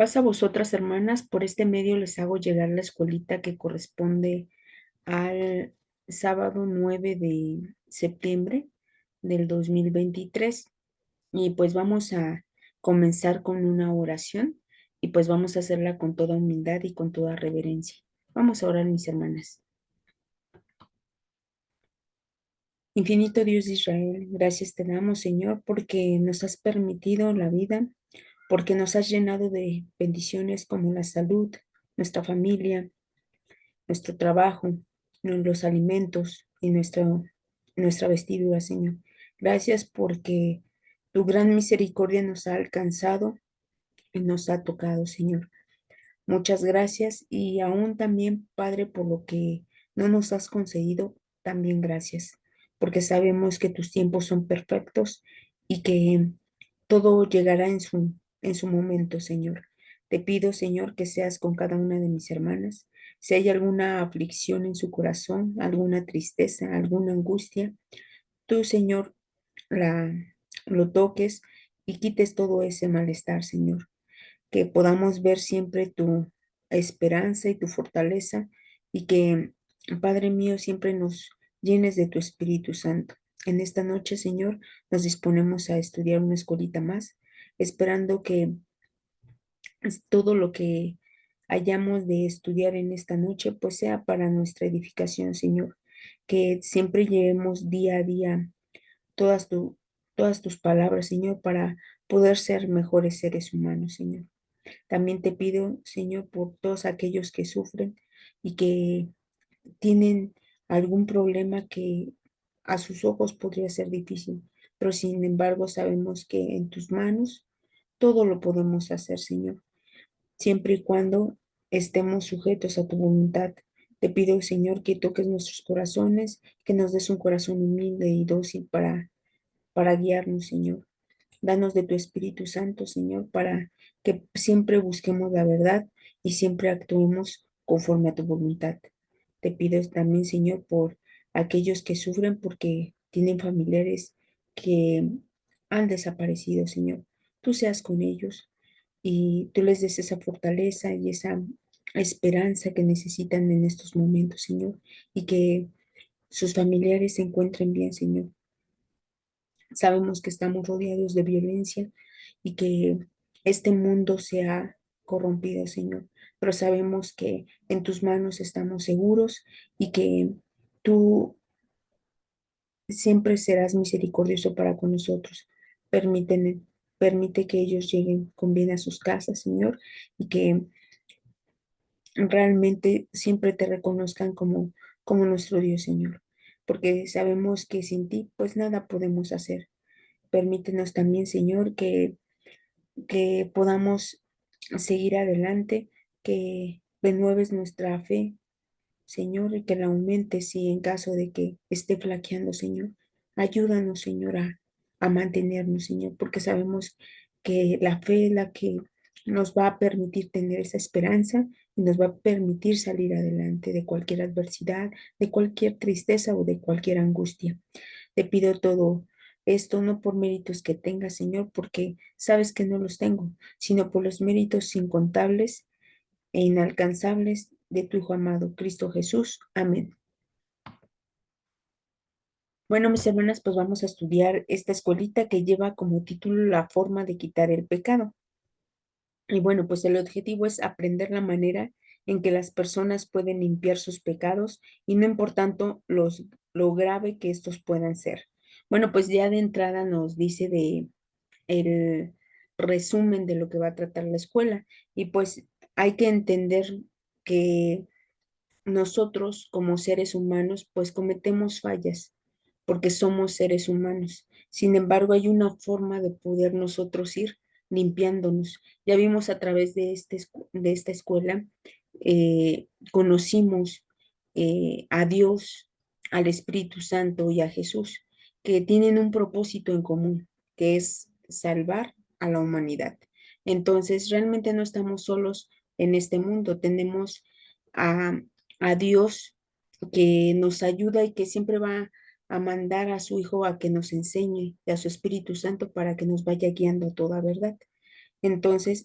Paz a vosotras, hermanas, por este medio les hago llegar la escuelita que corresponde al sábado 9 de septiembre del 2023. Y pues vamos a comenzar con una oración y pues vamos a hacerla con toda humildad y con toda reverencia. Vamos a orar, mis hermanas. Infinito Dios de Israel, gracias te damos, Señor, porque nos has permitido la vida, porque nos has llenado de bendiciones como la salud, nuestra familia, nuestro trabajo, los alimentos y nuestra vestidura, Señor. Gracias porque tu gran misericordia nos ha alcanzado y nos ha tocado, Señor. Muchas gracias y aún también, Padre, por lo que no nos has concedido, también gracias, porque sabemos que tus tiempos son perfectos y que todo llegará en su momento, Señor. Te pido, Señor, que seas con cada una de mis hermanas. Si hay alguna aflicción en su corazón, alguna tristeza, alguna angustia, tú, Señor, la, lo toques y quites todo ese malestar, Señor, que podamos ver siempre tu esperanza y tu fortaleza y que, Padre mío, siempre nos llenes de tu Espíritu Santo. En esta noche, Señor, nos disponemos a estudiar una escuelita más, esperando que todo lo que hayamos de estudiar en esta noche, pues sea para nuestra edificación, Señor, que siempre llevemos día a día todas, todas tus palabras, Señor, para poder ser mejores seres humanos, Señor. También te pido, Señor, por todos aquellos que sufren y que tienen algún problema que a sus ojos podría ser difícil, pero sin embargo sabemos que en tus manos todo lo podemos hacer, Señor, siempre y cuando estemos sujetos a tu voluntad. Te pido, Señor, que toques nuestros corazones, que nos des un corazón humilde y dócil para guiarnos, Señor. Danos de tu Espíritu Santo, Señor, para que siempre busquemos la verdad y siempre actuemos conforme a tu voluntad. Te pido también, Señor, por aquellos que sufren porque tienen familiares que han desaparecido, Señor. Tú seas con ellos y tú les des esa fortaleza y esa esperanza que necesitan en estos momentos, Señor, y que sus familiares se encuentren bien, Señor. Sabemos que estamos rodeados de violencia y que este mundo se ha corrompido, Señor, pero sabemos que en tus manos estamos seguros y que tú siempre serás misericordioso para con nosotros. Permíteme, permite que ellos lleguen con bien a sus casas, Señor, y que realmente siempre te reconozcan como nuestro Dios, Señor, porque sabemos que sin ti, pues nada podemos hacer. Permítenos también, Señor, que podamos seguir adelante, que renueves nuestra fe, Señor, y que la aumentes si en caso de que esté flaqueando, Señor. Ayúdanos, Señor, a mantenernos, Señor, porque sabemos que la fe es la que nos va a permitir tener esa esperanza y nos va a permitir salir adelante de cualquier adversidad, de cualquier tristeza o de cualquier angustia. Te pido todo esto no por méritos que tenga, Señor, porque sabes que no los tengo, sino por los méritos incontables e inalcanzables de tu Hijo amado, Cristo Jesús. Amén. Bueno, mis hermanas, pues vamos a estudiar esta escuelita que lleva como título La forma de quitar el pecado. Y bueno, pues el objetivo es aprender la manera en que las personas pueden limpiar sus pecados y no importando lo grave que estos puedan ser. Bueno, pues ya de entrada nos dice de el resumen de lo que va a tratar la escuela y pues hay que entender que nosotros como seres humanos pues cometemos fallas porque somos seres humanos. Sin embargo, hay una forma de poder nosotros ir limpiándonos. Ya vimos a través de, de esta escuela, conocimos a Dios, al Espíritu Santo y a Jesús, que tienen un propósito en común, que es salvar a la humanidad. Entonces, realmente no estamos solos en este mundo, tenemos a, a Dios que nos ayuda y que siempre va a mandar a su Hijo a que nos enseñe y a su Espíritu Santo para que nos vaya guiando a toda verdad. Entonces,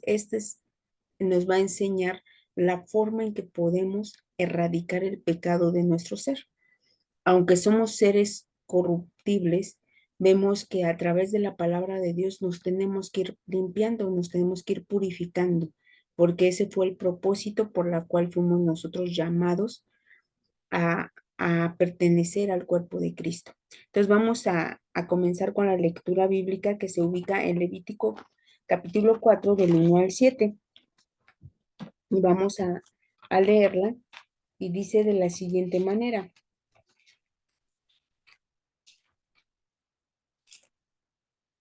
nos va a enseñar la forma en que podemos erradicar el pecado de nuestro ser. Aunque somos seres corruptibles, vemos que a través de la palabra de Dios nos tenemos que ir limpiando, nos tenemos que ir purificando, porque ese fue el propósito por la cual fuimos nosotros llamados a pertenecer al cuerpo de Cristo. Entonces vamos a comenzar con la lectura bíblica que se ubica en Levítico capítulo 4 del 1 al 7 y vamos a leerla y dice de la siguiente manera.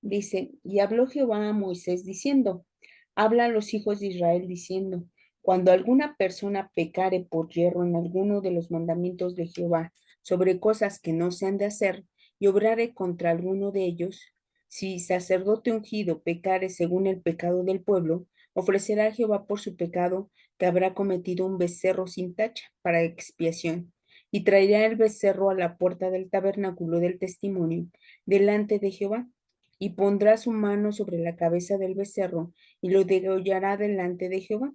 Dice, y habló Jehová a Moisés diciendo, habla a los hijos de Israel diciendo, cuando alguna persona pecare por yerro en alguno de los mandamientos de Jehová sobre cosas que no se han de hacer y obrare contra alguno de ellos, si sacerdote ungido pecare según el pecado del pueblo, ofrecerá a Jehová por su pecado que habrá cometido un becerro sin tacha para expiación, y traerá el becerro a la puerta del tabernáculo del testimonio delante de Jehová y pondrá su mano sobre la cabeza del becerro y lo degollará delante de Jehová.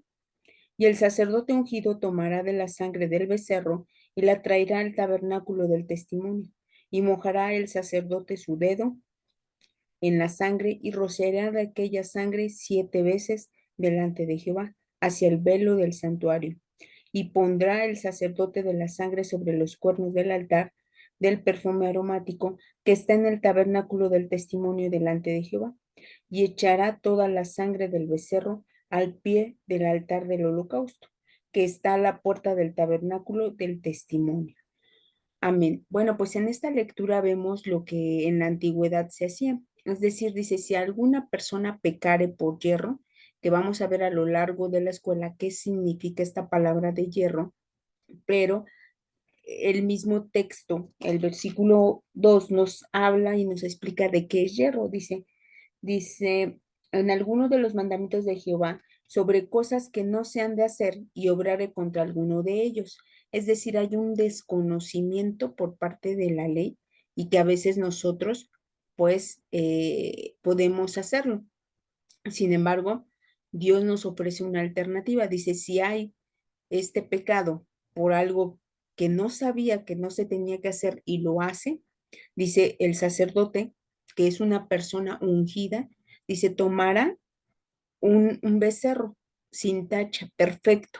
Y el sacerdote ungido tomará de la sangre del becerro y la traerá al tabernáculo del testimonio. Y mojará el sacerdote su dedo en la sangre y rociará de aquella sangre 7 veces delante de Jehová, hacia el velo del santuario. Y pondrá el sacerdote de la sangre sobre los cuernos del altar del perfume aromático que está en el tabernáculo del testimonio delante de Jehová, y echará toda la sangre del becerro al pie del altar del holocausto, que está a la puerta del tabernáculo del testimonio. Amén. Bueno, pues en esta lectura vemos lo que en la antigüedad se hacía. Es decir, dice, si alguna persona pecare por yerro, que vamos a ver a lo largo de la escuela qué significa esta palabra de yerro, pero el mismo texto, el versículo 2 nos habla y nos explica de qué es yerro. Dice, en alguno de los mandamientos de Jehová sobre cosas que no se han de hacer y obrare contra alguno de ellos. Es decir, hay un desconocimiento por parte de la ley y que a veces nosotros, pues, podemos hacerlo. Sin embargo, Dios nos ofrece una alternativa. Dice, si hay este pecado por algo que no sabía que no se tenía que hacer y lo hace, dice el sacerdote, que es una persona ungida, dice, tomará un becerro sin tacha, perfecto,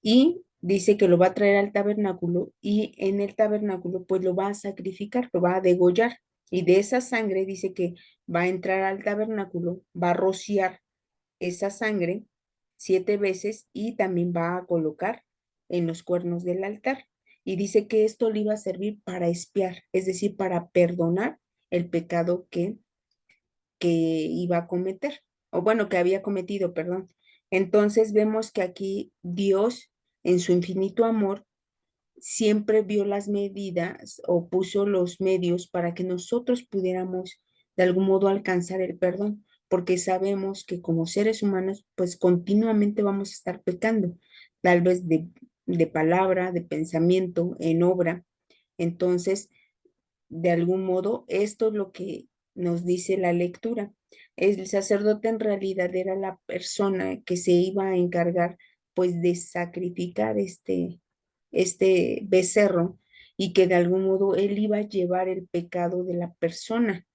y dice que lo va a traer al tabernáculo y en el tabernáculo pues lo va a sacrificar, lo va a degollar. Y de esa sangre dice que va a entrar al tabernáculo, va a rociar esa sangre 7 veces y también va a colocar en los cuernos del altar. Y dice que esto le iba a servir para expiar, es decir, para perdonar el pecado que iba a cometer, o bueno, que había cometido, perdón. Entonces vemos que aquí Dios, en su infinito amor, siempre vio las medidas o puso los medios para que nosotros pudiéramos de algún modo alcanzar el perdón, porque sabemos que como seres humanos, pues continuamente vamos a estar pecando, tal vez de palabra, de pensamiento, en obra. Entonces, de algún modo, esto es lo que nos dice la lectura. El sacerdote en realidad era la persona que se iba a encargar, pues, de sacrificar este becerro y que de algún modo él iba a llevar el pecado de la persona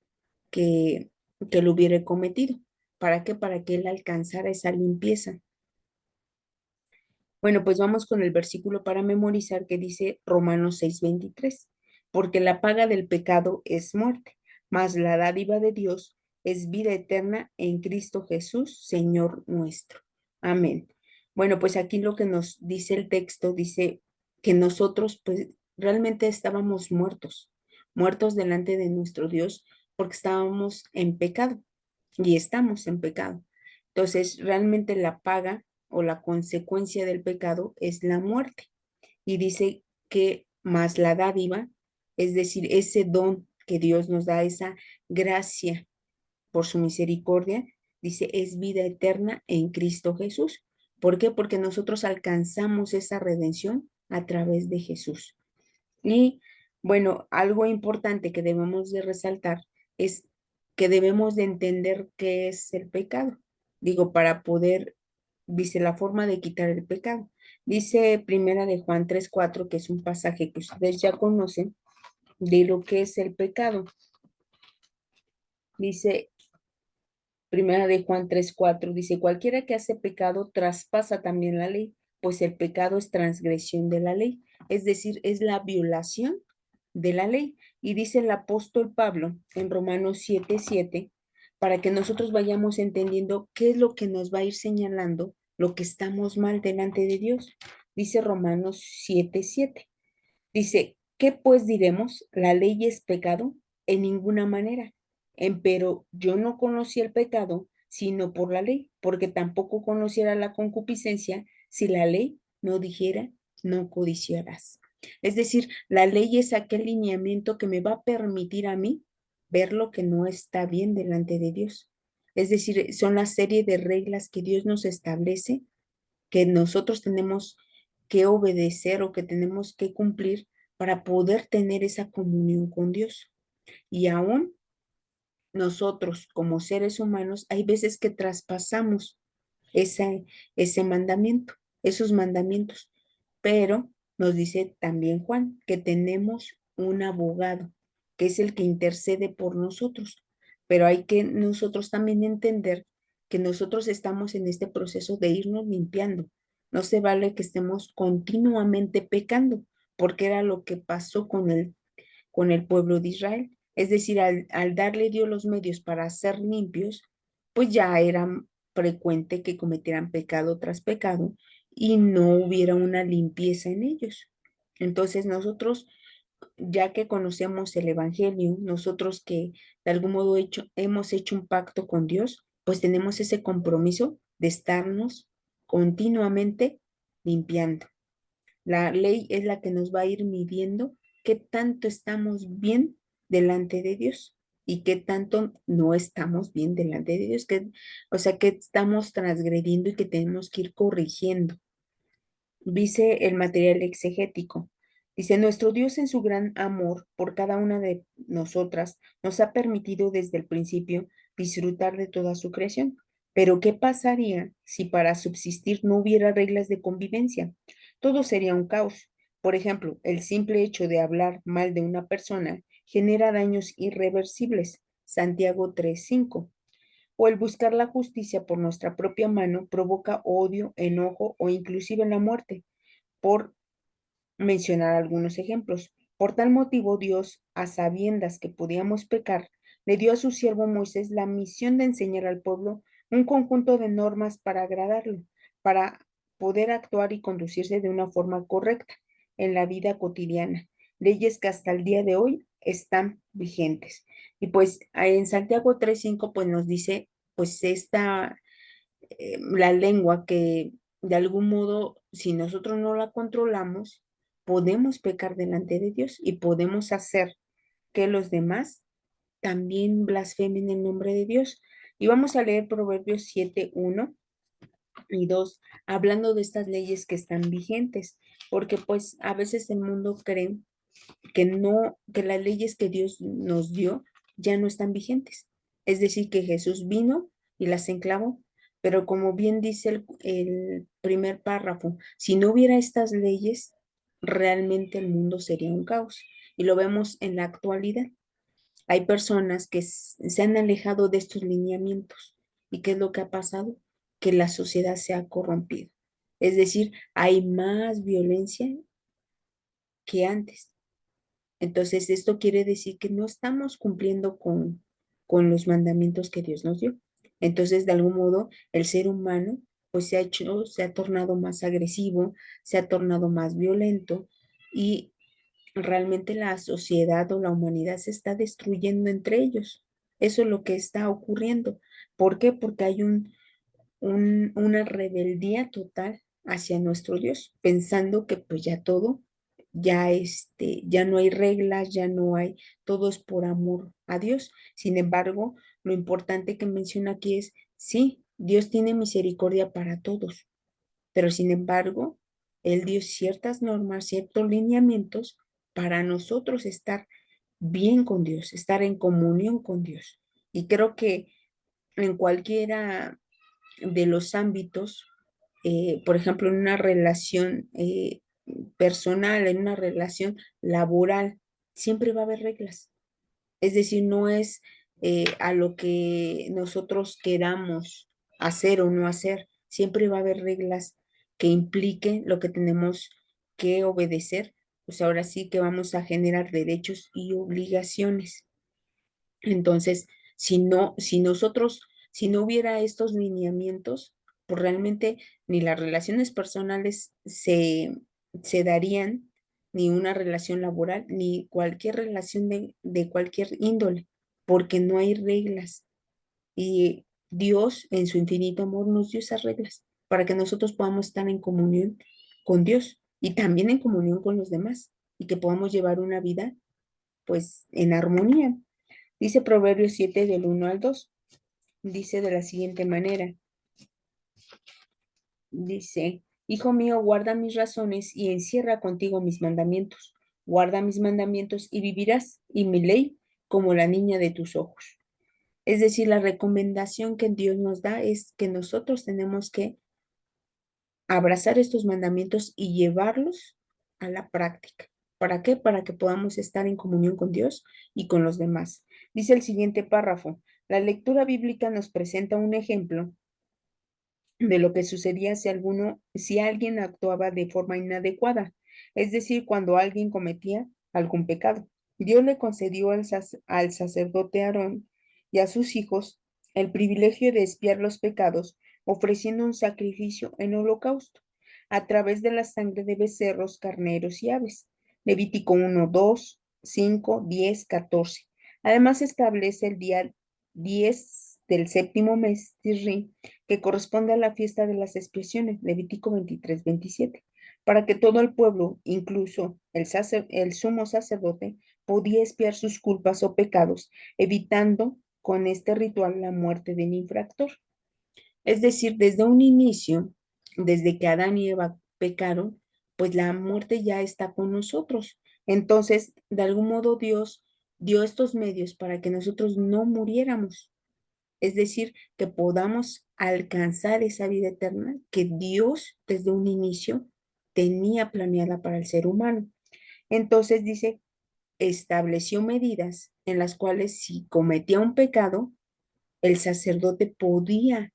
que, que lo hubiera cometido. ¿Para qué? Para que él alcanzara esa limpieza. Bueno, pues vamos con el versículo para memorizar que dice Romanos 6:23, porque la paga del pecado es muerte, mas la dádiva de Dios es vida eterna en Cristo Jesús, Señor nuestro. Amén. Bueno, pues aquí lo que nos dice el texto dice que nosotros pues realmente estábamos muertos, muertos delante de nuestro Dios porque estábamos en pecado y estamos en pecado. Entonces, realmente la paga o la consecuencia del pecado es la muerte. Y dice que más la dádiva, es decir, ese don que Dios nos da, esa gracia por su misericordia, dice, es vida eterna en Cristo Jesús. ¿Por qué? Porque nosotros alcanzamos esa redención a través de Jesús. Y bueno, algo importante que debemos de resaltar es que debemos de entender qué es el pecado. Digo, para poder Dice la forma de quitar el pecado. Dice Primera de Juan 3:4, que es un pasaje que ustedes ya conocen, de lo que es el pecado. Dice Primera de Juan 3:4, dice, cualquiera que hace pecado traspasa también la ley, pues el pecado es transgresión de la ley, es decir, es la violación de la ley. Y dice el apóstol Pablo en Romanos 7:7, para que nosotros vayamos entendiendo qué es lo que nos va a ir señalando lo que estamos mal delante de Dios. Dice Romanos 7:7. Dice, ¿qué pues diremos? ¿La ley es pecado? En ninguna manera. Pero yo no conocí el pecado sino por la ley, porque tampoco conociera la concupiscencia si la ley no dijera, no codiciarás. Es decir, la ley es aquel lineamiento que me va a permitir a mí ver lo que no está bien delante de Dios. Es decir, son la serie de reglas que Dios nos establece que nosotros tenemos que obedecer o que tenemos que cumplir para poder tener esa comunión con Dios. Y aún nosotros como seres humanos, hay veces que traspasamos ese, ese mandamiento, esos mandamientos. Pero nos dice también Juan que tenemos un abogado, que es el que intercede por nosotros. Pero hay que nosotros también entender que nosotros estamos en este proceso de irnos limpiando. No se vale que estemos continuamente pecando, porque era lo que pasó con el pueblo de Israel. Es decir, al darle Dios los medios para ser limpios, pues ya era frecuente que cometieran pecado tras pecado y no hubiera una limpieza en ellos. Entonces nosotros, ya que conocemos el Evangelio, nosotros que de algún modo hemos hecho un pacto con Dios, pues tenemos ese compromiso de estarnos continuamente limpiando. La ley es la que nos va a ir midiendo qué tanto estamos bien delante de Dios y qué tanto no estamos bien delante de Dios, o sea, que estamos transgrediendo y que tenemos que ir corrigiendo. Dice el material exegético. Dice, nuestro Dios en su gran amor por cada una de nosotras nos ha permitido desde el principio disfrutar de toda su creación. Pero ¿qué pasaría si para subsistir no hubiera reglas de convivencia? Todo sería un caos. Por ejemplo, el simple hecho de hablar mal de una persona genera daños irreversibles. Santiago 3:5. O el buscar la justicia por nuestra propia mano provoca odio, enojo o inclusive la muerte, por mencionar algunos ejemplos. Por tal motivo, Dios, a sabiendas que podíamos pecar, le dio a su siervo Moisés la misión de enseñar al pueblo un conjunto de normas para agradarlo, para poder actuar y conducirse de una forma correcta en la vida cotidiana. Leyes que hasta el día de hoy están vigentes. Y pues en Santiago 3:5 pues nos dice pues la lengua que de algún modo, si nosotros no la controlamos, podemos pecar delante de Dios y podemos hacer que los demás también blasfemen el nombre de Dios. Y vamos a leer Proverbios 7:1 y 2 hablando de estas leyes que están vigentes, porque pues a veces el mundo cree que no, que las leyes que Dios nos dio ya no están vigentes. Es decir, que Jesús vino y las enclavó, pero como bien dice el primer párrafo, si no hubiera estas leyes, realmente el mundo sería un caos. Y lo vemos en la actualidad. Hay personas que se han alejado de estos lineamientos. ¿Y qué es lo que ha pasado? Que la sociedad se ha corrompido. Es decir, hay más violencia que antes. Entonces, esto quiere decir que no estamos cumpliendo con los mandamientos que Dios nos dio. Entonces, de algún modo, el ser humano, pues se ha tornado más agresivo, se ha tornado más violento y realmente la sociedad o la humanidad se está destruyendo entre ellos. Eso es lo que está ocurriendo. ¿Por qué? Porque hay una rebeldía total hacia nuestro Dios, pensando que pues ya todo, ya no hay reglas, ya no hay, todo es por amor a Dios. Sin embargo, lo importante que menciona aquí es, sí, Dios tiene misericordia para todos, pero sin embargo, Él dio ciertas normas, ciertos lineamientos para nosotros estar bien con Dios, estar en comunión con Dios. Y creo que en cualquiera de los ámbitos, por ejemplo, en una relación personal, en una relación laboral, siempre va a haber reglas. Es decir, no es a lo que nosotros queramos hacer o no hacer. Siempre va a haber reglas que impliquen lo que tenemos que obedecer. Pues ahora sí que vamos a generar derechos y obligaciones. Entonces, si no hubiera estos lineamientos, pues realmente ni las relaciones personales se darían, ni una relación laboral, ni cualquier relación de cualquier índole, porque no hay reglas. Y Dios, en su infinito amor, nos dio esas reglas para que nosotros podamos estar en comunión con Dios y también en comunión con los demás y que podamos llevar una vida, pues, en armonía. Dice Proverbios 7 del 1 al 2. Dice de la siguiente manera. Dice, Hijo mío, guarda mis razones y encierra contigo mis mandamientos. Guarda mis mandamientos y vivirás, y mi ley como la niña de tus ojos. Es decir, la recomendación que Dios nos da es que nosotros tenemos que abrazar estos mandamientos y llevarlos a la práctica. ¿Para qué? Para que podamos estar en comunión con Dios y con los demás. Dice el siguiente párrafo, la lectura bíblica nos presenta un ejemplo de lo que sucedía si alguien actuaba de forma inadecuada, es decir, cuando alguien cometía algún pecado. Dios le concedió al sacerdote Aarón y a sus hijos el privilegio de expiar los pecados, ofreciendo un sacrificio en holocausto a través de la sangre de becerros, carneros y aves. Levítico 1, 2, 5, 10, 14. Además establece el día 10 del séptimo mes, Tisri, que corresponde a la fiesta de las expiaciones, Levítico 23, 27, para que todo el pueblo, incluso el sumo sacerdote, podía expiar sus culpas o pecados, evitando con este ritual la muerte del infractor. Es decir, desde un inicio, desde que Adán y Eva pecaron, pues la muerte ya está con nosotros. Entonces, de algún modo Dios dio estos medios para que nosotros no muriéramos, es decir, que podamos alcanzar esa vida eterna que Dios desde un inicio tenía planeada para el ser humano. Entonces dice, estableció medidas en las cuales si cometía un pecado, el sacerdote podía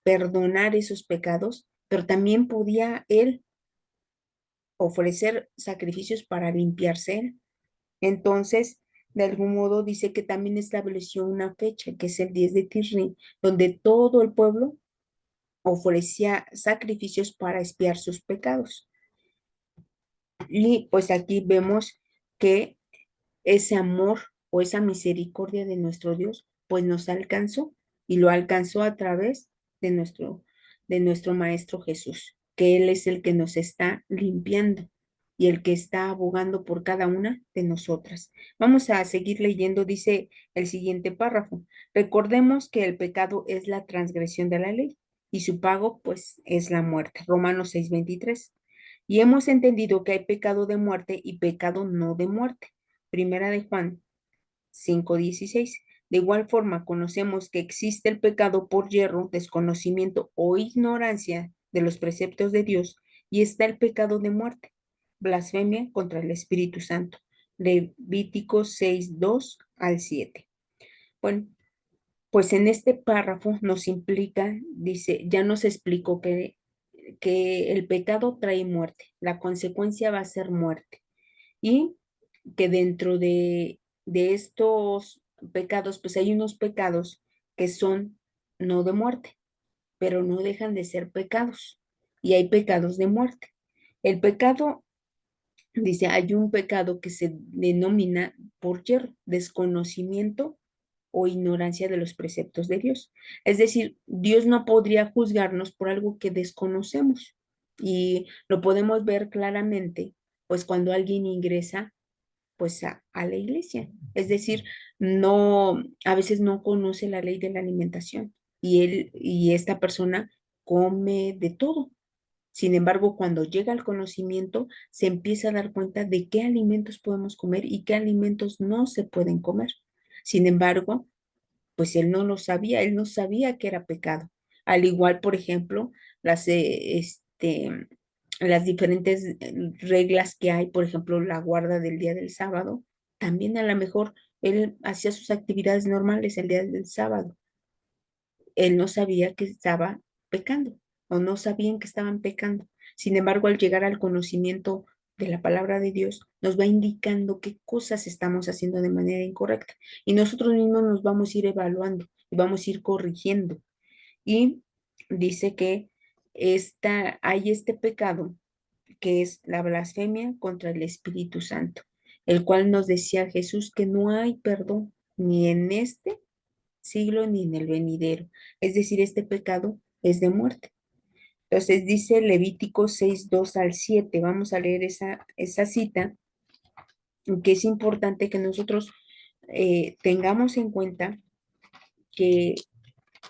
perdonar esos pecados, pero también podía él ofrecer sacrificios para limpiarse. Entonces, de algún modo dice que también estableció una fecha, que es el 10 de Tisri, donde todo el pueblo ofrecía sacrificios para expiar sus pecados. Y pues aquí vemos que ese amor o esa misericordia de nuestro Dios, pues nos alcanzó y lo alcanzó a través de nuestro Maestro Jesús, que Él es el que nos está limpiando y el que está abogando por cada una de nosotras. Vamos a seguir leyendo, dice el siguiente párrafo. Recordemos que el pecado es la transgresión de la ley y su pago, pues, es la muerte. Romanos 6:23. Y hemos entendido que hay pecado de muerte y pecado no de muerte. Primera de Juan 5:16. De igual forma, conocemos que existe el pecado por yerro, desconocimiento o ignorancia de los preceptos de Dios y está el pecado de muerte, blasfemia contra el Espíritu Santo. Levítico 6:2 al 7. Bueno, pues en este párrafo nos implica, dice, ya nos explicó que el pecado trae muerte, la consecuencia va a ser muerte y que dentro de estos pecados, pues hay unos pecados que son no de muerte, pero no dejan de ser pecados y hay pecados de muerte. El pecado, dice, hay un pecado que se denomina por desconocimiento o ignorancia de los preceptos de Dios. Es decir, Dios no podría juzgarnos por algo que desconocemos y lo podemos ver claramente, pues cuando alguien ingresa pues a la iglesia. Es decir, no, a veces no conoce la ley de la alimentación y esta persona come de todo. Sin embargo, cuando llega al conocimiento, se empieza a dar cuenta de qué alimentos podemos comer y qué alimentos no se pueden comer. Sin embargo, pues él no lo sabía, él no sabía que era pecado, Al igual, por ejemplo, las diferentes reglas que hay, por ejemplo, la guarda del día del sábado, también a lo mejor él hacía sus actividades normales el día del sábado. Él no sabía que estaba pecando o no sabían que estaban pecando. Sin embargo, al llegar al conocimiento de la palabra de Dios, nos va indicando qué cosas estamos haciendo de manera incorrecta. Y nosotros mismos nos vamos a ir evaluando y vamos a ir corrigiendo. Y dice que hay este pecado que es la blasfemia contra el Espíritu Santo, el cual nos decía Jesús que no hay perdón ni en este siglo ni en el venidero. Es decir, este pecado es de muerte. Entonces dice Levítico 6:2 al 7. Vamos a leer esa cita, que es importante que nosotros tengamos en cuenta que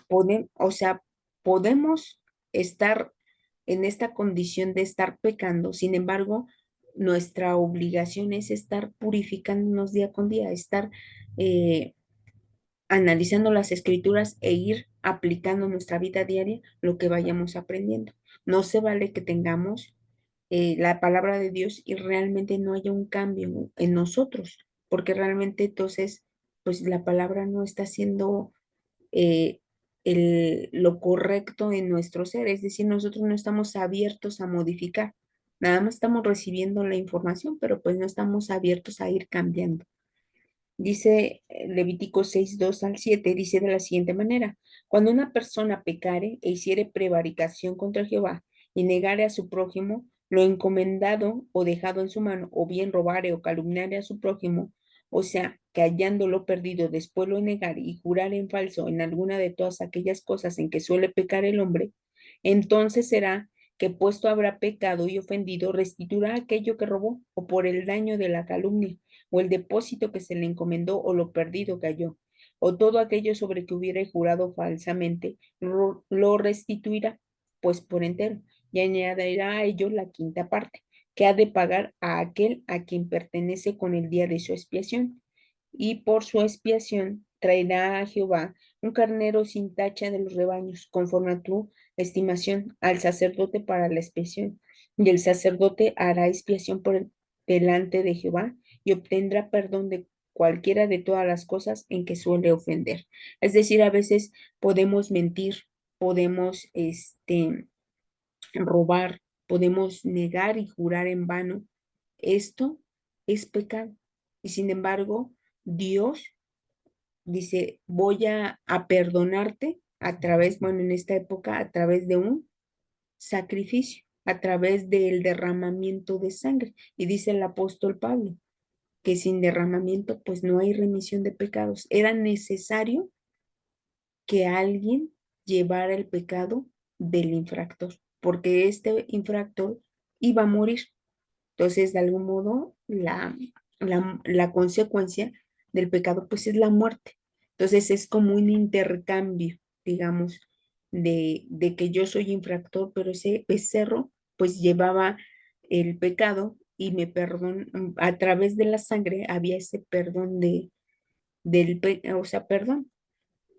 o sea, podemos estar en esta condición de estar pecando. Sin embargo, nuestra obligación es estar purificándonos día con día, estar eh, analizando las escrituras e ir aplicando en nuestra vida diaria lo que vayamos aprendiendo. No se vale que tengamos la palabra de Dios y realmente no haya un cambio en nosotros, porque realmente entonces, pues la palabra no está haciendo eh, lo correcto en nuestro ser, es decir, nosotros no estamos abiertos a modificar, nada más estamos recibiendo la información, pero pues no estamos abiertos a ir cambiando. Dice Levítico 6:2 al 7, dice de la siguiente manera: cuando una persona pecare e hiciere prevaricación contra Jehová y negare a su prójimo lo encomendado o dejado en su mano, o bien robare o calumniare a su prójimo, o sea, que hallándolo perdido después lo negare y jurar en falso en alguna de todas aquellas cosas en que suele pecar el hombre, entonces será que puesto habrá pecado y ofendido, restituirá aquello que robó, o por el daño de la calumnia, o el depósito que se le encomendó, o lo perdido que halló, o todo aquello sobre que hubiera jurado falsamente, lo restituirá, pues por entero, y añadirá a ello la quinta parte, que ha de pagar a aquel a quien pertenece con el día de su expiación. Y por su expiación traerá a Jehová un carnero sin tacha de los rebaños, conforme a tu estimación, al sacerdote para la expiación. Y el sacerdote hará expiación delante de Jehová y obtendrá perdón de cualquiera de todas las cosas en que suele ofender. Es decir, a veces podemos mentir, podemos robar, podemos negar y jurar en vano. Esto es pecado. Y sin embargo, Dios dice, voy a perdonarte a través, bueno, en esta época, a través de un sacrificio, a través del derramamiento de sangre. Y dice el apóstol Pablo que sin derramamiento, pues no hay remisión de pecados. Era necesario que alguien llevara el pecado del infractor, porque este infractor iba a morir. Entonces, de algún modo, la consecuencia del pecado, pues es la muerte. Entonces, es como un intercambio, digamos, de que yo soy infractor, pero ese becerro, pues llevaba el pecado y me perdón, a través de la sangre había ese perdón o sea, perdón.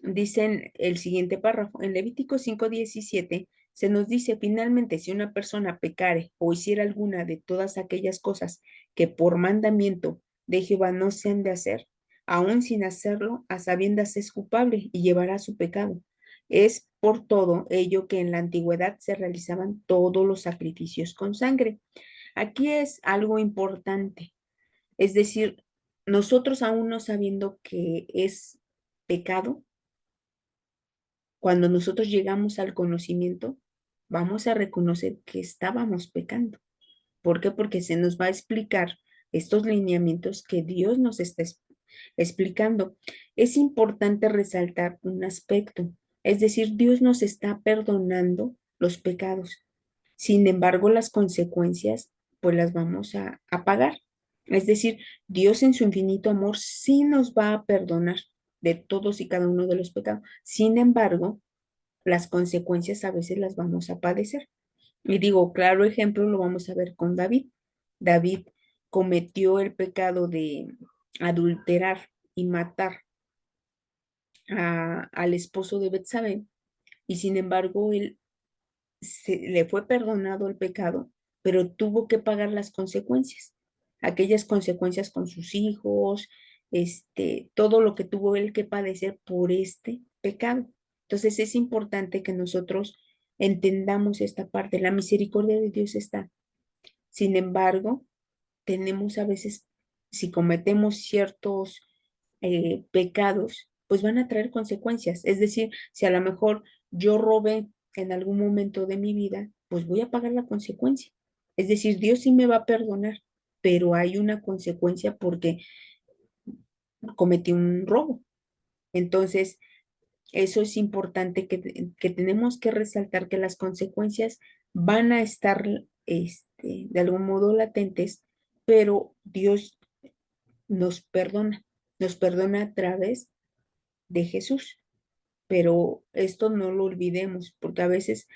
Dicen el siguiente párrafo, en Levítico 5:17 se nos dice: finalmente, si una persona pecare o hiciera alguna de todas aquellas cosas que por mandamiento de Jehová no se han de hacer, aun sin hacerlo, a sabiendas es culpable y llevará su pecado. Es por todo ello que en la antigüedad se realizaban todos los sacrificios con sangre. Aquí es algo importante, es decir, nosotros aún no sabiendo que es pecado, cuando nosotros llegamos al conocimiento, vamos a reconocer que estábamos pecando. ¿Por qué? Porque se nos va a explicar estos lineamientos que Dios nos está explicando. Es importante resaltar un aspecto, es decir, Dios nos está perdonando los pecados. Sin embargo, las consecuencias, pues las vamos a pagar. Es decir, Dios en su infinito amor sí nos va a perdonar de todos y cada uno de los pecados. Sin embargo, las consecuencias a veces las vamos a padecer. Y digo, claro ejemplo lo vamos a ver con David. David cometió el pecado de adulterar y matar al esposo de Betsabé, y sin embargo él le fue perdonado el pecado, pero tuvo que pagar las consecuencias, aquellas consecuencias con sus hijos, todo lo que tuvo él que padecer por este pecado. Entonces es importante que nosotros entendamos esta parte. La misericordia de Dios está. Sin embargo, tenemos a veces, si cometemos ciertos pecados, pues van a traer consecuencias. Es decir, si a lo mejor yo robé en algún momento de mi vida, pues voy a pagar la consecuencia. Es decir, Dios sí me va a perdonar, pero hay una consecuencia porque cometí un robo. Entonces, eso es importante que tenemos que resaltar que las consecuencias van a estar de algún modo latentes, pero Dios nos perdona a través de Jesús. Pero esto no lo olvidemos, porque a veces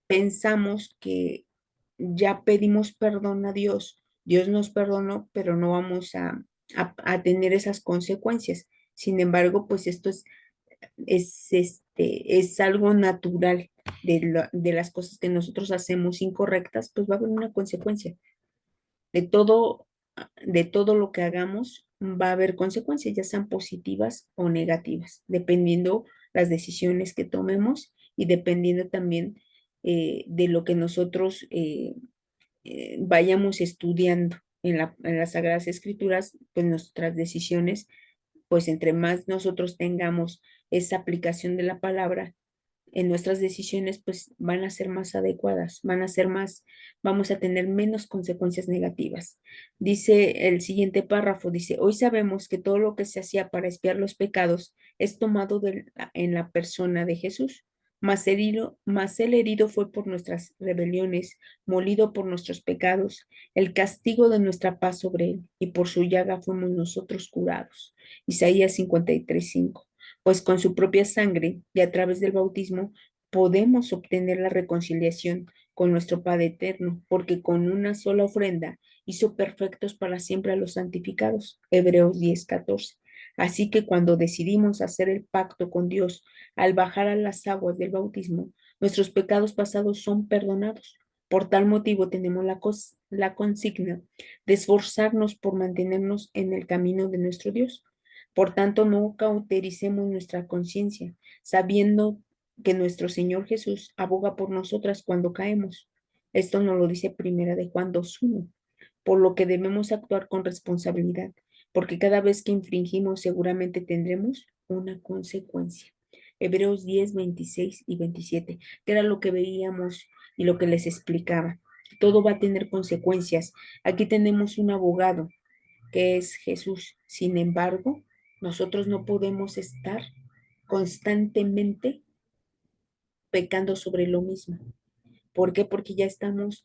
pensamos que ya pedimos perdón a Dios, Dios nos perdonó, pero no vamos a tener esas consecuencias. Sin embargo, pues esto es algo natural de las cosas que nosotros hacemos incorrectas, pues va a haber una consecuencia. De todo, de todo lo que hagamos va a haber consecuencias, ya sean positivas o negativas, dependiendo las decisiones que tomemos y dependiendo también de lo que nosotros vayamos estudiando en las Sagradas Escrituras, pues nuestras decisiones, pues entre más nosotros tengamos esa aplicación de la palabra, en nuestras decisiones pues van a ser más adecuadas, van a ser más, vamos a tener menos consecuencias negativas. Dice el siguiente párrafo, dice, hoy sabemos que todo lo que se hacía para expiar los pecados es tomado en la persona de Jesús. Mas el herido fue por nuestras rebeliones, molido por nuestros pecados, el castigo de nuestra paz sobre él, y por su llaga fuimos nosotros curados. Isaías 53:5. Pues con su propia sangre y a través del bautismo podemos obtener la reconciliación con nuestro Padre eterno, porque con una sola ofrenda hizo perfectos para siempre a los santificados. Hebreos 10:14. Así que cuando decidimos hacer el pacto con Dios al bajar a las aguas del bautismo, nuestros pecados pasados son perdonados. Por tal motivo tenemos la consigna de esforzarnos por mantenernos en el camino de nuestro Dios. Por tanto, no cautericemos nuestra conciencia, sabiendo que nuestro Señor Jesús aboga por nosotras cuando caemos. Esto nos lo dice Primera de Juan 2:1, por lo que debemos actuar con responsabilidad, porque cada vez que infringimos seguramente tendremos una consecuencia. Hebreos 10:26 y 27, que era lo que veíamos y lo que les explicaba. Todo va a tener consecuencias. Aquí tenemos un abogado que es Jesús. Sin embargo, nosotros no podemos estar constantemente pecando sobre lo mismo. ¿Por qué? Porque ya estamos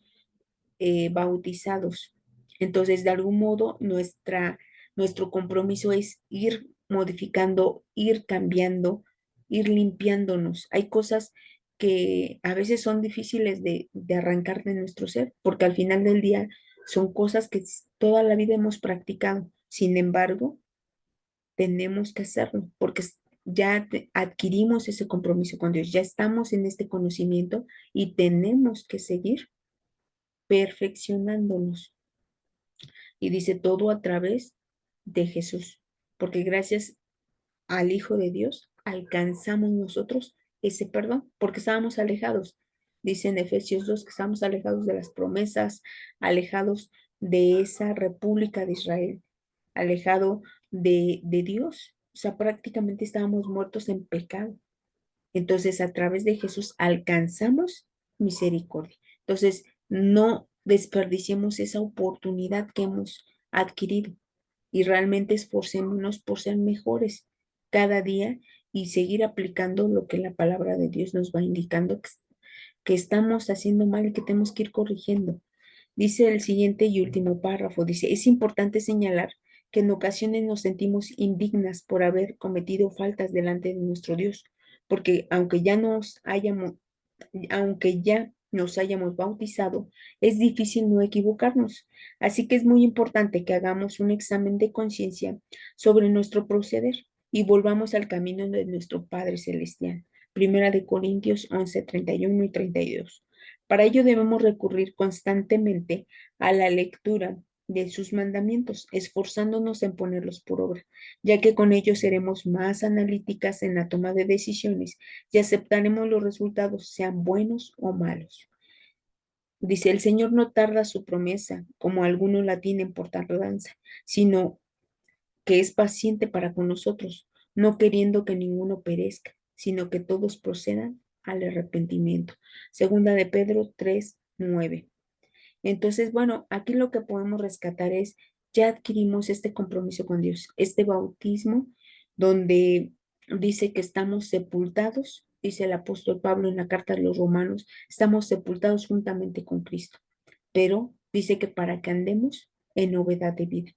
bautizados. Entonces, de algún modo, nuestro compromiso es ir modificando, ir cambiando, ir limpiándonos. Hay cosas que a veces son difíciles de arrancar de nuestro ser, porque al final del día son cosas que toda la vida hemos practicado. Sin embargo, tenemos que hacerlo, porque ya adquirimos ese compromiso con Dios, ya estamos en este conocimiento y tenemos que seguir perfeccionándonos. Y dice todo a través de Jesús, porque gracias al Hijo de Dios alcanzamos nosotros ese perdón, porque estábamos alejados. Dice en Efesios 2 que estamos alejados de las promesas, alejados de esa república de Israel, alejado de Dios. O sea, prácticamente estábamos muertos en pecado. Entonces, a través de Jesús alcanzamos misericordia. Entonces, no desperdiciemos esa oportunidad que hemos adquirido y realmente esforcémonos por ser mejores cada día y seguir aplicando lo que la palabra de Dios nos va indicando que estamos haciendo mal y que tenemos que ir corrigiendo. Dice el siguiente y último párrafo, dice, es importante señalar que en ocasiones nos sentimos indignas por haber cometido faltas delante de nuestro Dios, porque aunque ya nos hayamos bautizado, es difícil no equivocarnos. Así que es muy importante que hagamos un examen de conciencia sobre nuestro proceder y volvamos al camino de nuestro Padre Celestial, Primera de Corintios 11, 31 y 32. Para ello debemos recurrir constantemente a la lectura de sus mandamientos, esforzándonos en ponerlos por obra, ya que con ellos seremos más analíticas en la toma de decisiones y aceptaremos los resultados, sean buenos o malos. Dice, el Señor no tarda su promesa, como algunos la tienen por tardanza, sino que es paciente para con nosotros, no queriendo que ninguno perezca, sino que todos procedan al arrepentimiento. Segunda de Pedro 3:9. Entonces, bueno, aquí lo que podemos rescatar es, ya adquirimos este compromiso con Dios, este bautismo donde dice que estamos sepultados, dice el apóstol Pablo en la carta de los Romanos, estamos sepultados juntamente con Cristo, pero dice que para que andemos en novedad de vida.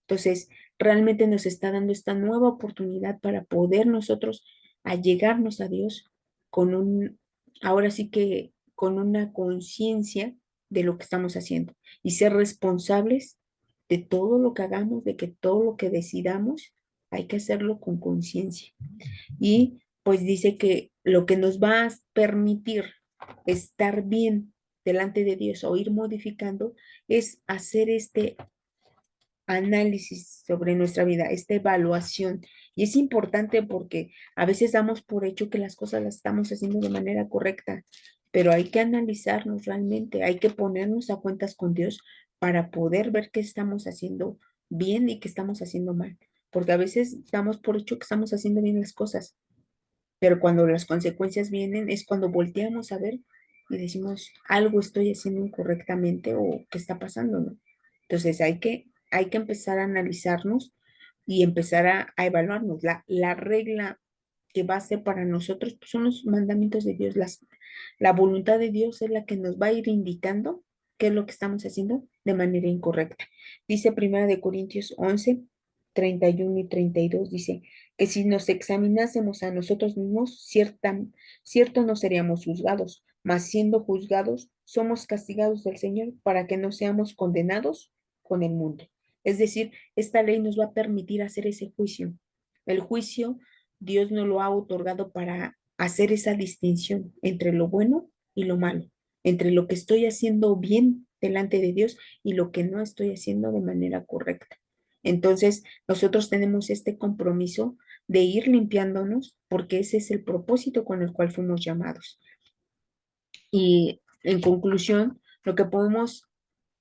Entonces, realmente nos está dando esta nueva oportunidad para poder nosotros allegarnos a Dios con ahora sí que con una conciencia de lo que estamos haciendo y ser responsables de todo lo que hagamos, de que todo lo que decidamos, hay que hacerlo con conciencia. Y pues dice que lo que nos va a permitir estar bien delante de Dios o ir modificando es hacer este análisis sobre nuestra vida, esta evaluación. Y es importante porque a veces damos por hecho que las cosas las estamos haciendo de manera correcta, pero hay que analizarnos realmente, hay que ponernos a cuentas con Dios para poder ver qué estamos haciendo bien y qué estamos haciendo mal. Porque a veces damos por hecho que estamos haciendo bien las cosas, pero cuando las consecuencias vienen es cuando volteamos a ver y decimos, algo estoy haciendo incorrectamente o qué está pasando, ¿no? Entonces hay que empezar a analizarnos y empezar a evaluarnos. La regla que va a ser para nosotros pues, son los mandamientos de Dios. La voluntad de Dios es la que nos va a ir indicando qué es lo que estamos haciendo de manera incorrecta. Dice Primera de Corintios 11, 31 y 32, dice que si nos examinásemos a nosotros mismos, cierto no seríamos juzgados, mas siendo juzgados, somos castigados del Señor para que no seamos condenados con el mundo. Es decir, esta ley nos va a permitir hacer ese juicio. El juicio Dios nos lo ha otorgado para hacer esa distinción entre lo bueno y lo malo, entre lo que estoy haciendo bien delante de Dios y lo que no estoy haciendo de manera correcta. Entonces, nosotros tenemos este compromiso de ir limpiándonos porque ese es el propósito con el cual fuimos llamados. Y en conclusión, lo que podemos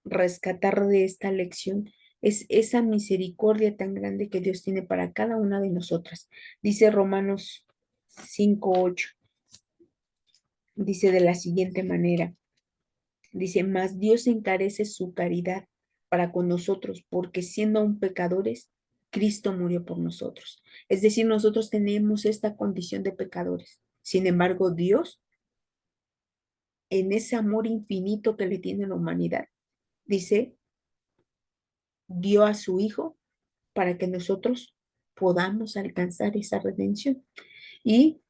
rescatar de esta lección es esa misericordia tan grande que Dios tiene para cada una de nosotras. Dice Romanos 5:8, dice de la siguiente manera, dice, mas Dios encarece su caridad para con nosotros, porque siendo aún pecadores, Cristo murió por nosotros. Es decir, nosotros tenemos esta condición de pecadores. Sin embargo, Dios, en ese amor infinito que le tiene a la humanidad, dice, dio a su Hijo para que nosotros podamos alcanzar esa redención. Y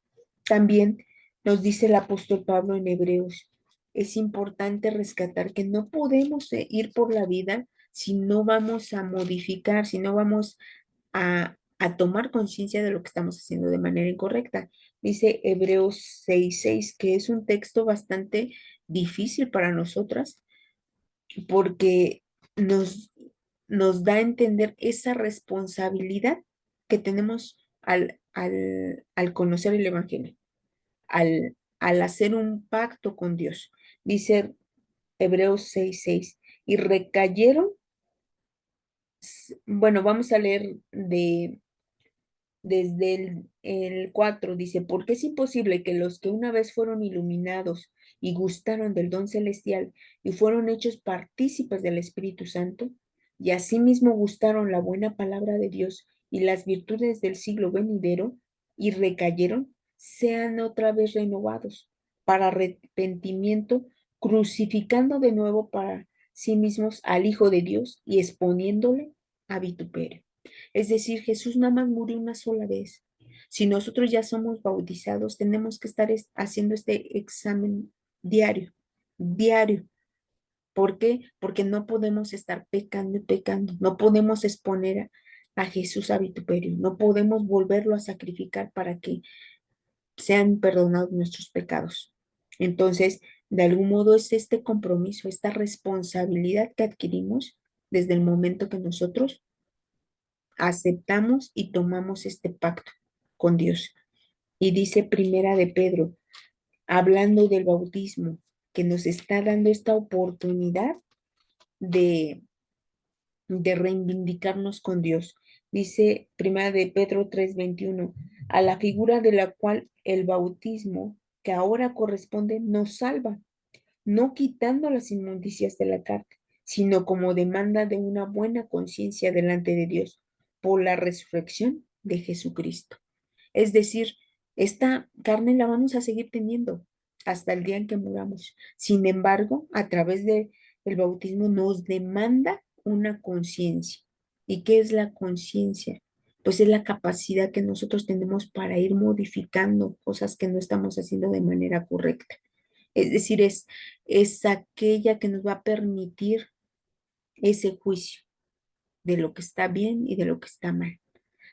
también nos dice el apóstol Pablo en Hebreos, es importante rescatar que no podemos ir por la vida si no vamos a modificar, si no vamos a tomar conciencia de lo que estamos haciendo de manera incorrecta. Dice Hebreos 6:6, que es un texto bastante difícil para nosotras porque nos, nos da a entender esa responsabilidad que tenemos al conocer el Evangelio, al hacer un pacto con Dios. Dice Hebreos 6:6, y recayeron, bueno, vamos a leer desde el 4 dice, porque es imposible que los que una vez fueron iluminados y gustaron del don celestial y fueron hechos partícipes del Espíritu Santo, y asimismo gustaron la buena palabra de Dios y las virtudes del siglo venidero, y recayeron, sean otra vez renovados para arrepentimiento, crucificando de nuevo para sí mismos al Hijo de Dios y exponiéndole a vituperio. Es decir, Jesús nada más murió una sola vez. Si nosotros ya somos bautizados, tenemos que estar haciendo este examen diario, diario. ¿Por qué? Porque no podemos estar pecando y pecando. No podemos exponer a Jesús a vituperio. No podemos volverlo a sacrificar para que sean perdonados nuestros pecados. Entonces, de algún modo es este compromiso, esta responsabilidad que adquirimos desde el momento que nosotros aceptamos y tomamos este pacto con Dios. Y dice Primera de Pedro, hablando del bautismo, que nos está dando esta oportunidad de, de reivindicarnos con Dios. Dice Primera de Pedro 3:21, a la figura de la cual el bautismo que ahora corresponde nos salva, no quitando las inmundicias de la carne, sino como demanda de una buena conciencia delante de Dios por la resurrección de Jesucristo. Es decir, esta carne la vamos a seguir teniendo hasta el día en que muramos. Sin embargo, a través de el bautismo nos demanda una conciencia. ¿Y qué es la conciencia? Pues es la capacidad que nosotros tenemos para ir modificando cosas que no estamos haciendo de manera correcta. Es decir, es aquella que nos va a permitir ese juicio de lo que está bien y de lo que está mal.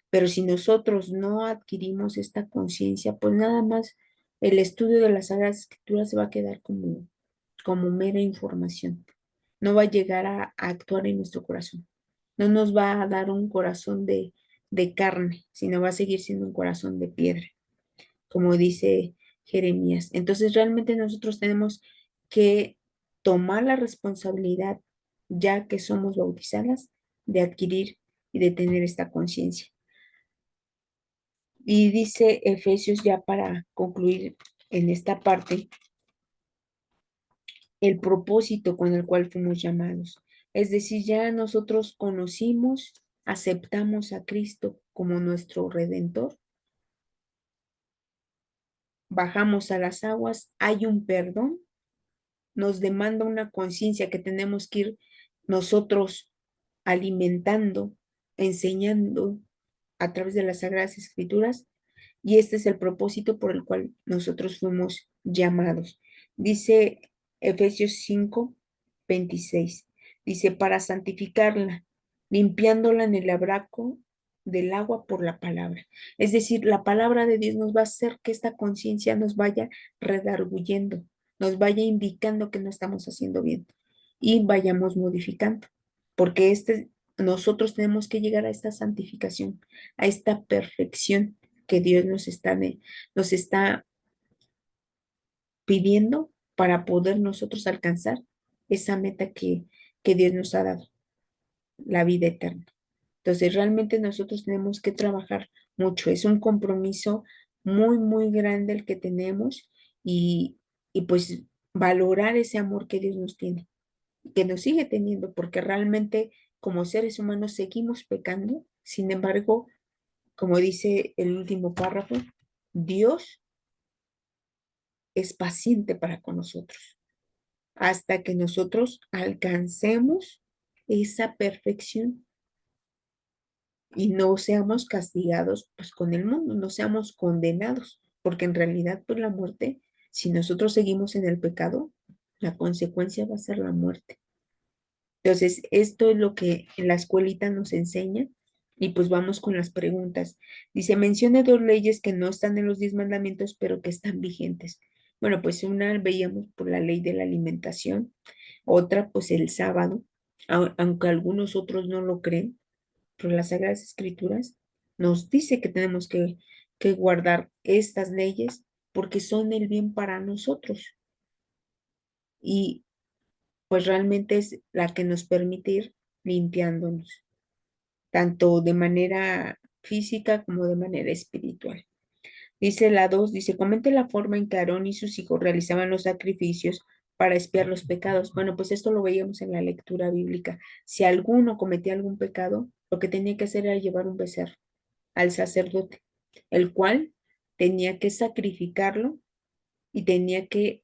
Pero si nosotros no adquirimos esta conciencia, pues nada más el estudio de las Sagradas Escrituras se va a quedar como mera información. No va a llegar a actuar en nuestro corazón. No nos va a dar un corazón de carne, sino va a seguir siendo un corazón de piedra, como dice Jeremías. Entonces realmente nosotros tenemos que tomar la responsabilidad, ya que somos bautizadas, de adquirir y de tener esta conciencia. Y dice Efesios, ya para concluir en esta parte, el propósito con el cual fuimos llamados. Es decir, ya nosotros conocimos, aceptamos a Cristo como nuestro redentor, bajamos a las aguas, hay un perdón, nos demanda una conciencia que tenemos que ir nosotros alimentando, enseñando a través de las Sagradas Escrituras, y este es el propósito por el cual nosotros fuimos llamados. Dice Efesios 5:26, dice, para santificarla, limpiándola en el lavacro del agua por la palabra. Es decir, la palabra de Dios nos va a hacer que esta conciencia nos vaya redarguyendo, nos vaya indicando que no estamos haciendo bien y vayamos modificando, porque nosotros tenemos que llegar a esta santificación, a esta perfección que Dios nos está pidiendo para poder nosotros alcanzar esa meta que Dios nos ha dado, la vida eterna. Entonces, realmente nosotros tenemos que trabajar mucho. Es un compromiso muy, muy grande el que tenemos y, y pues valorar ese amor que Dios nos tiene, que nos sigue teniendo, porque realmente como seres humanos seguimos pecando. Sin embargo, como dice el último párrafo, Dios es paciente para con nosotros hasta que nosotros alcancemos esa perfección y no seamos castigados pues con el mundo, no seamos condenados, porque en realidad pues la muerte, si nosotros seguimos en el pecado, la consecuencia va a ser la muerte. Entonces, esto es lo que en la escuelita nos enseña y pues vamos con las preguntas. Dice, menciona dos leyes que no están en los 10 mandamientos, pero que están vigentes. Bueno, pues una veíamos por la ley de la alimentación, otra pues el sábado, aunque algunos otros no lo creen, pero las Sagradas Escrituras nos dice que tenemos que guardar estas leyes porque son el bien para nosotros y pues realmente es la que nos permite ir limpiándonos, tanto de manera física como de manera espiritual. Dice la 2, dice, comente la forma en que Aarón y sus hijos realizaban los sacrificios para expiar los pecados. Bueno, pues esto lo veíamos en la lectura bíblica. Si alguno cometía algún pecado, lo que tenía que hacer era llevar un becerro al sacerdote, el cual tenía que sacrificarlo y tenía que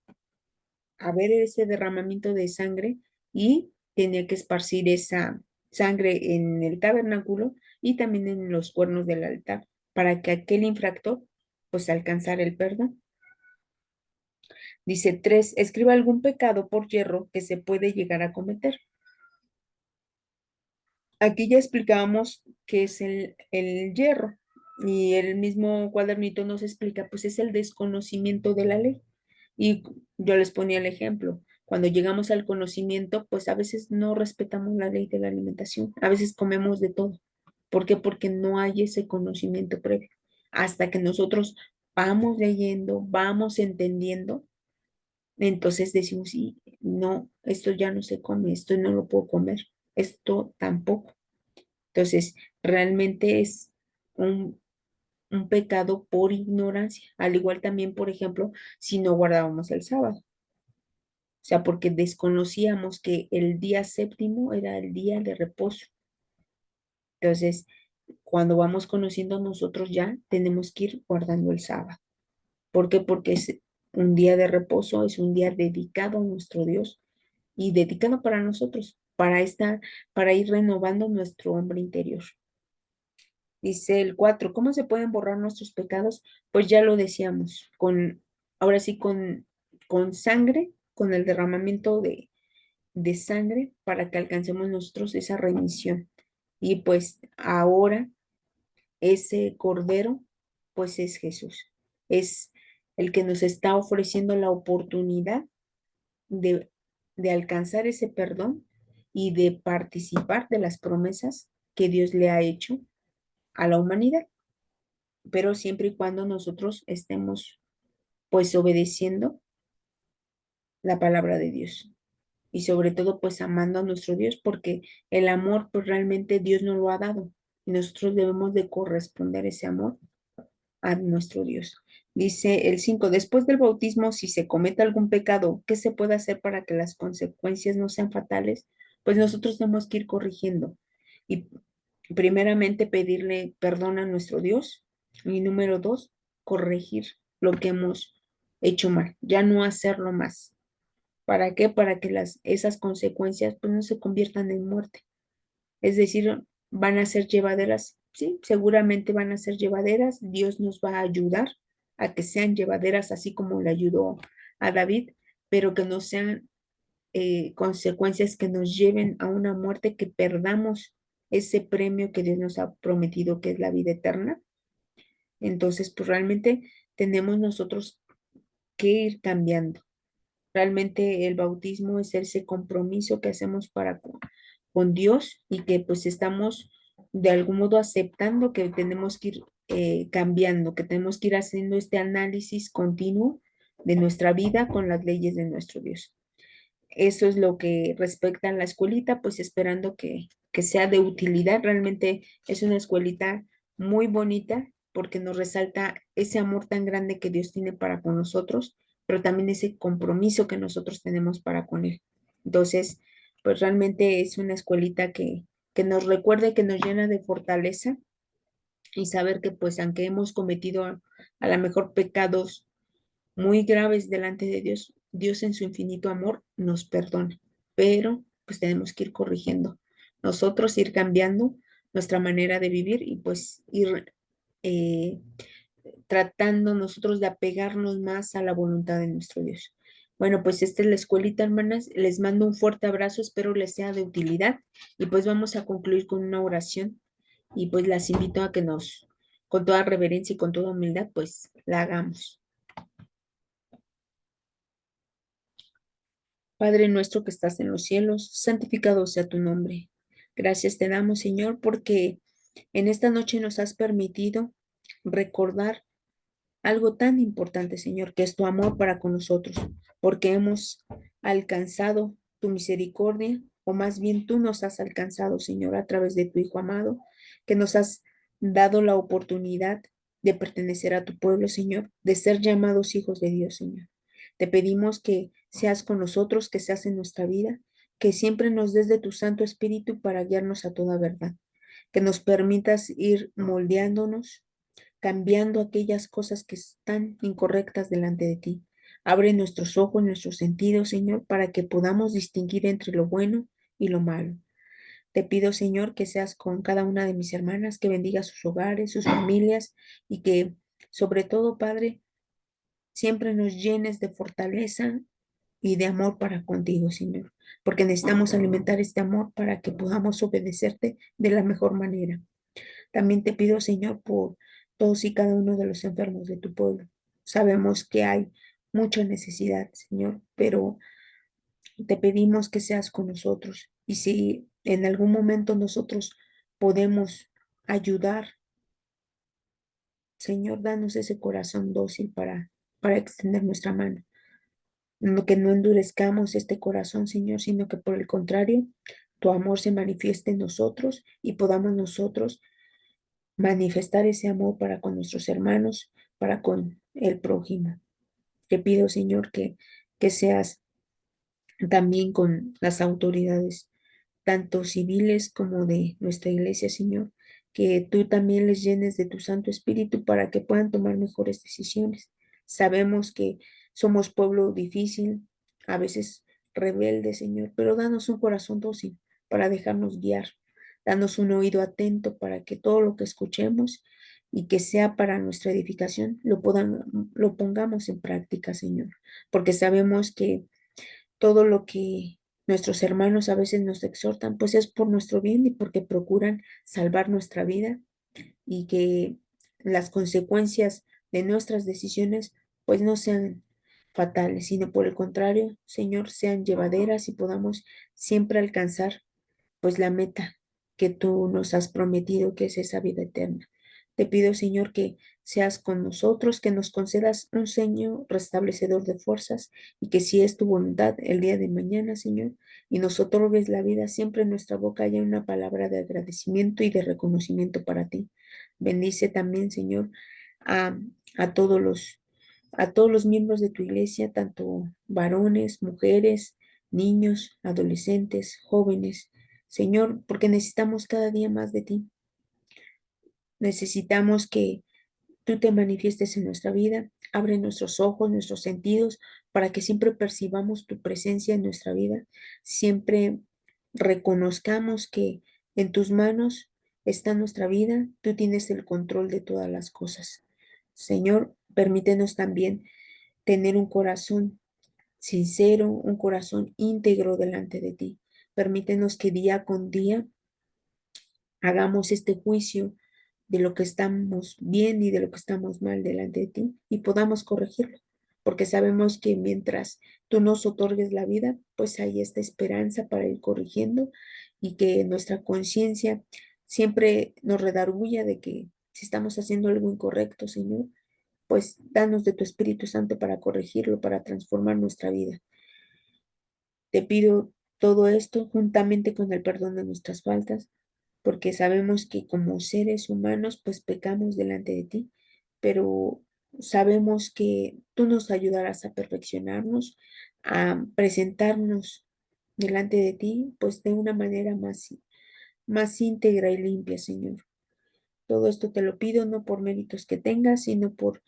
haber ese derramamiento de sangre y tenía que esparcir esa sangre en el tabernáculo y también en los cuernos del altar para que aquel infractor pues alcanzara el perdón. Dice 3, escriba algún pecado por hierro que se puede llegar a cometer. Aquí ya explicábamos qué es el hierro. Y el mismo cuadernito nos explica, pues es el desconocimiento de la ley. Y yo les ponía el ejemplo. Cuando llegamos al conocimiento, pues a veces no respetamos la ley de la alimentación, a veces comemos de todo. ¿Por qué? Porque no hay ese conocimiento previo. Hasta que nosotros vamos leyendo, vamos entendiendo, entonces decimos, sí, no, esto ya no se come, esto no lo puedo comer, esto tampoco. Entonces, realmente es un, un pecado por ignorancia. Al igual también, por ejemplo, si no guardábamos el sábado. O sea, porque desconocíamos que el día séptimo era el día de reposo. Entonces, cuando vamos conociendo nosotros ya tenemos que ir guardando el sábado. ¿Por qué? Porque es un día de reposo, es un día dedicado a nuestro Dios y dedicado para nosotros, para ir renovando nuestro hombre interior. Dice el 4, ¿cómo se pueden borrar nuestros pecados? Pues ya lo decíamos, ahora sí, con sangre, con el derramamiento de sangre para que alcancemos nosotros esa remisión. Y pues ahora ese cordero, pues es Jesús. Es el que nos está ofreciendo la oportunidad de, de alcanzar ese perdón y de participar de las promesas que Dios le ha hecho a la humanidad, pero siempre y cuando nosotros estemos pues obedeciendo la palabra de Dios y sobre todo pues amando a nuestro Dios porque el amor pues realmente Dios nos lo ha dado y nosotros debemos de corresponder ese amor a nuestro Dios. Dice el 5, después del bautismo, si se comete algún pecado, ¿qué se puede hacer para que las consecuencias no sean fatales? Pues nosotros tenemos que ir corrigiendo y primeramente pedirle perdón a nuestro Dios y número 2, corregir lo que hemos hecho mal, ya no hacerlo más. ¿Para qué? Para que esas consecuencias pues no se conviertan en muerte. Es decir, van a ser llevaderas, sí, seguramente van a ser llevaderas. Dios nos va a ayudar a que sean llevaderas, así como le ayudó a David, pero que no sean consecuencias que nos lleven a una muerte, que perdamos ese premio que Dios nos ha prometido, que es la vida eterna. Entonces, pues realmente tenemos nosotros que ir cambiando. Realmente el bautismo es ese compromiso que hacemos con Dios y que pues estamos de algún modo aceptando que tenemos que ir cambiando, que tenemos que ir haciendo este análisis continuo de nuestra vida con las leyes de nuestro Dios. Eso es lo que respecta a la escuelita, pues esperando que sea de utilidad. Realmente es una escuelita muy bonita porque nos resalta ese amor tan grande que Dios tiene para con nosotros, pero también ese compromiso que nosotros tenemos para con Él. Entonces, pues realmente es una escuelita que nos recuerda y que nos llena de fortaleza y saber que pues aunque hemos cometido a lo mejor pecados muy graves delante de Dios, Dios en su infinito amor nos perdona, pero pues tenemos que ir corrigiendo, nosotros ir cambiando nuestra manera de vivir y pues ir eh, tratando nosotros de apegarnos más a la voluntad de nuestro Dios. Bueno, pues esta es la escuelita, hermanas. Les mando un fuerte abrazo, espero les sea de utilidad y pues vamos a concluir con una oración y pues las invito a que con toda reverencia y con toda humildad, pues la hagamos. Padre nuestro que estás en los cielos, santificado sea tu nombre. Gracias te damos, Señor, porque en esta noche nos has permitido recordar algo tan importante, Señor, que es tu amor para con nosotros, porque hemos alcanzado tu misericordia, o más bien tú nos has alcanzado, Señor, a través de tu Hijo amado, que nos has dado la oportunidad de pertenecer a tu pueblo, Señor, de ser llamados hijos de Dios, Señor. Te pedimos que seas con nosotros, que seas en nuestra vida, que siempre nos des de tu Santo Espíritu para guiarnos a toda verdad, que nos permitas ir moldeándonos, cambiando aquellas cosas que están incorrectas delante de ti. Abre nuestros ojos, nuestros sentidos, Señor, para que podamos distinguir entre lo bueno y lo malo. Te pido, Señor, que seas con cada una de mis hermanas, que bendiga sus hogares, sus familias y que, sobre todo, Padre, siempre nos llenes de fortaleza y de amor para contigo, Señor, porque necesitamos alimentar este amor para que podamos obedecerte de la mejor manera. También te pido, Señor, por todos y cada uno de los enfermos de tu pueblo. Sabemos que hay mucha necesidad, Señor, pero te pedimos que seas con nosotros. Y si en algún momento nosotros podemos ayudar, Señor, danos ese corazón dócil para extender nuestra mano. No, que no endurezcamos este corazón, Señor, sino que por el contrario, tu amor se manifieste en nosotros y podamos nosotros manifestar ese amor para con nuestros hermanos, para con el prójimo. Te pido, Señor, que seas también con las autoridades, tanto civiles como de nuestra iglesia, Señor, que tú también les llenes de tu Santo Espíritu para que puedan tomar mejores decisiones. Sabemos que somos pueblo difícil, a veces rebelde, Señor, pero danos un corazón dócil para dejarnos guiar. Danos un oído atento para que todo lo que escuchemos y que sea para nuestra edificación lo pongamos en práctica, Señor, porque sabemos que todo lo que nuestros hermanos a veces nos exhortan, pues es por nuestro bien y porque procuran salvar nuestra vida y que las consecuencias de nuestras decisiones pues no sean fatales, sino por el contrario, Señor, sean llevaderas y podamos siempre alcanzar pues la meta que tú nos has prometido, que es esa vida eterna. Te pido, Señor, que seas con nosotros, que nos concedas un sueño restablecedor de fuerzas y que si es tu voluntad el día de mañana, Señor, y nos otorgues la vida, siempre en nuestra boca haya una palabra de agradecimiento y de reconocimiento para ti. Bendice también, Señor, a, a todos a todos los miembros de tu iglesia, tanto varones, mujeres, niños, adolescentes, jóvenes, Señor, porque necesitamos cada día más de ti. Necesitamos que tú te manifiestes en nuestra vida. Abre nuestros ojos, nuestros sentidos, para que siempre percibamos tu presencia en nuestra vida. Siempre reconozcamos que en tus manos está nuestra vida. Tú tienes el control de todas las cosas. Señor, permítenos también tener un corazón sincero, un corazón íntegro delante de ti. Permítenos que día con día hagamos este juicio de lo que estamos bien y de lo que estamos mal delante de ti y podamos corregirlo, porque sabemos que mientras tú nos otorgues la vida, pues hay esta esperanza para ir corrigiendo y que nuestra conciencia siempre nos redarguya de que si estamos haciendo algo incorrecto, Señor, pues danos de tu Espíritu Santo para corregirlo, para transformar nuestra vida. Te pido todo esto juntamente con el perdón de nuestras faltas, porque sabemos que como seres humanos, pues pecamos delante de ti, pero sabemos que tú nos ayudarás a perfeccionarnos, a presentarnos delante de ti, pues de una manera más íntegra y limpia, Señor. Todo esto te lo pido no por méritos que tengas, sino por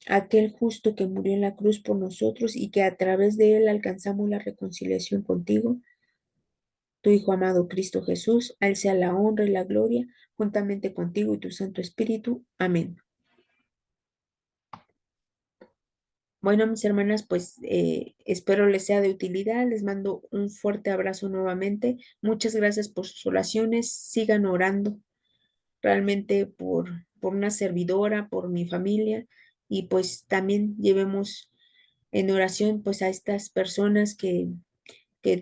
aquel justo que murió en la cruz por nosotros y que a través de él alcanzamos la reconciliación contigo, tu Hijo amado Cristo Jesús. A él sea la honra y la gloria juntamente contigo y tu Santo Espíritu. Amén. Bueno, mis hermanas, pues espero les sea de utilidad. Les mando un fuerte abrazo nuevamente. Muchas gracias por sus oraciones. Sigan orando realmente por una servidora, por mi familia y pues también llevemos en oración pues a estas personas que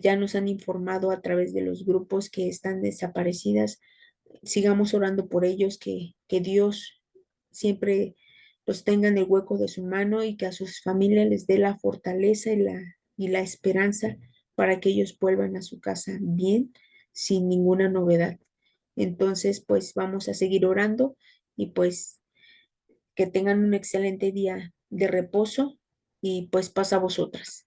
ya nos han informado a través de los grupos que están desaparecidas. Sigamos orando por ellos, que Dios siempre los tenga en el hueco de su mano y que a sus familias les dé la fortaleza y la esperanza para que ellos vuelvan a su casa bien, sin ninguna novedad. Entonces, pues vamos a seguir orando y pues que tengan un excelente día de reposo y pues pasa a vosotras.